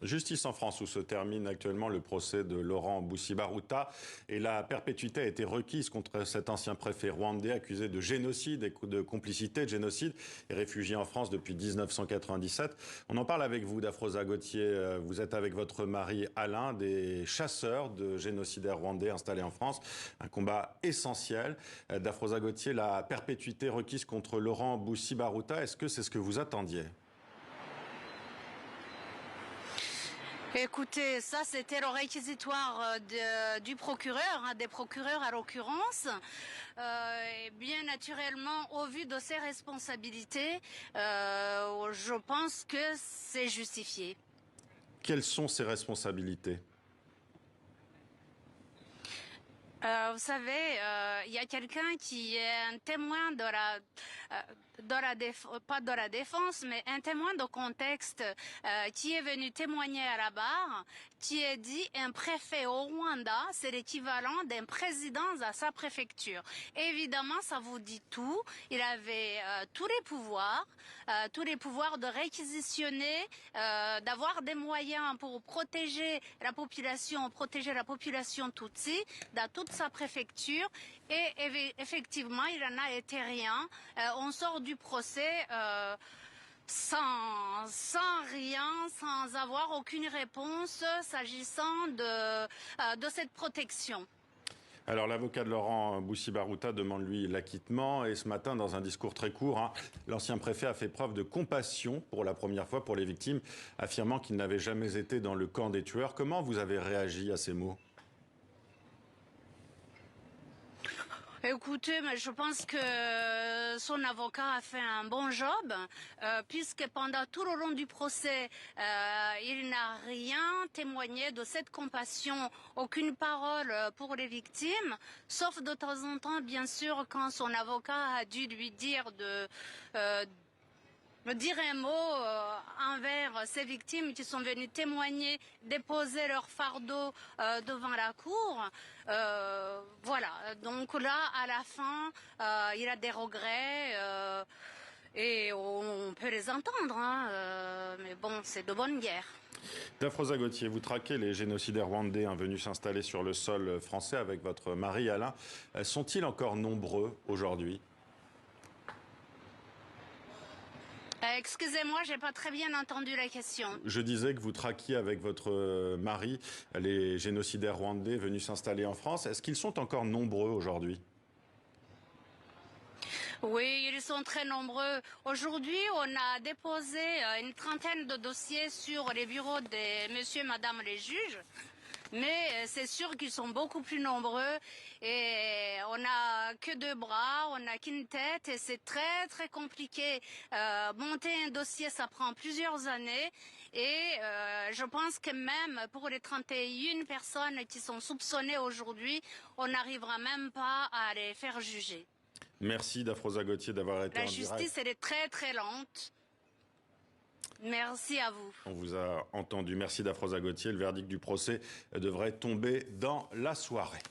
Justice en France, où se termine actuellement le procès de Laurent Gbagbo. Et la perpétuité a été requise contre cet ancien préfet rwandais accusé de génocide et de complicité de génocide et réfugié en France depuis 1997. On en parle avec vous, Dafrosa Gauthier. Vous êtes avec votre mari Alain, des chasseurs de génocidaires rwandais installés en France. Un combat essentiel. Dafrosa Gauthier, la perpétuité requise contre Laurent Gbagbo, est-ce que c'est ce que vous attendiez ? Écoutez, ça c'était le réquisitoire du procureur, des procureurs à l'occurrence. Et bien naturellement, au vu de ses responsabilités, je pense que c'est justifié. Quelles sont ses responsabilités ? Vous savez, il y a quelqu'un qui est un témoin pas de la défense, mais un témoin de contexte qui est venu témoigner à la barre, qui a dit un préfet au Rwanda, c'est l'équivalent d'un président à sa préfecture. Évidemment, ça vous dit tout. Il avait tous les pouvoirs de réquisitionner, d'avoir des moyens pour protéger la population Tutsi dans toute sa préfecture, et effectivement il en a été rien. On sort du procès sans rien, sans avoir aucune réponse s'agissant de cette protection. Alors l'avocat de Laurent Gbagbo demande lui l'acquittement, et ce matin dans un discours très court, l'ancien préfet a fait preuve de compassion pour la première fois pour les victimes, affirmant qu'il n'avait jamais été dans le camp des tueurs. Comment vous avez réagi à ces mots ? Écoutez, mais je pense que son avocat a fait un bon job, puisque pendant tout le long du procès, il n'a rien témoigné de cette compassion, aucune parole pour les victimes, sauf de temps en temps, bien sûr, quand son avocat a dû lui dire me dire un mot envers ces victimes qui sont venues témoigner, déposer leur fardeau devant la cour. Voilà, donc là, à la fin, il a des regrets et on peut les entendre, mais bon, c'est de bonne guerre. Dafrosa Gauthier, vous traquez les génocidaires rwandais venus s'installer sur le sol français avec votre mari Alain. Sont-ils encore nombreux aujourd'hui ? Excusez-moi, j'ai pas très bien entendu la question. Je disais que vous traquiez avec votre mari les génocidaires rwandais venus s'installer en France. Est-ce qu'ils sont encore nombreux aujourd'hui ? Oui, ils sont très nombreux. Aujourd'hui, on a déposé une trentaine de dossiers sur les bureaux des messieurs et madame les juges. Mais c'est sûr qu'ils sont beaucoup plus nombreux et on n'a que deux bras, on n'a qu'une tête et c'est très très compliqué. Monter un dossier, ça prend plusieurs années et je pense que même pour les 31 personnes qui sont soupçonnées aujourd'hui, on n'arrivera même pas à les faire juger. Merci Dafrosa Gauthier d'avoir été en direct. La justice, elle est très très lente. Merci à vous. On vous a entendu. Merci Dafrosa Gauthier. Le verdict du procès devrait tomber dans la soirée.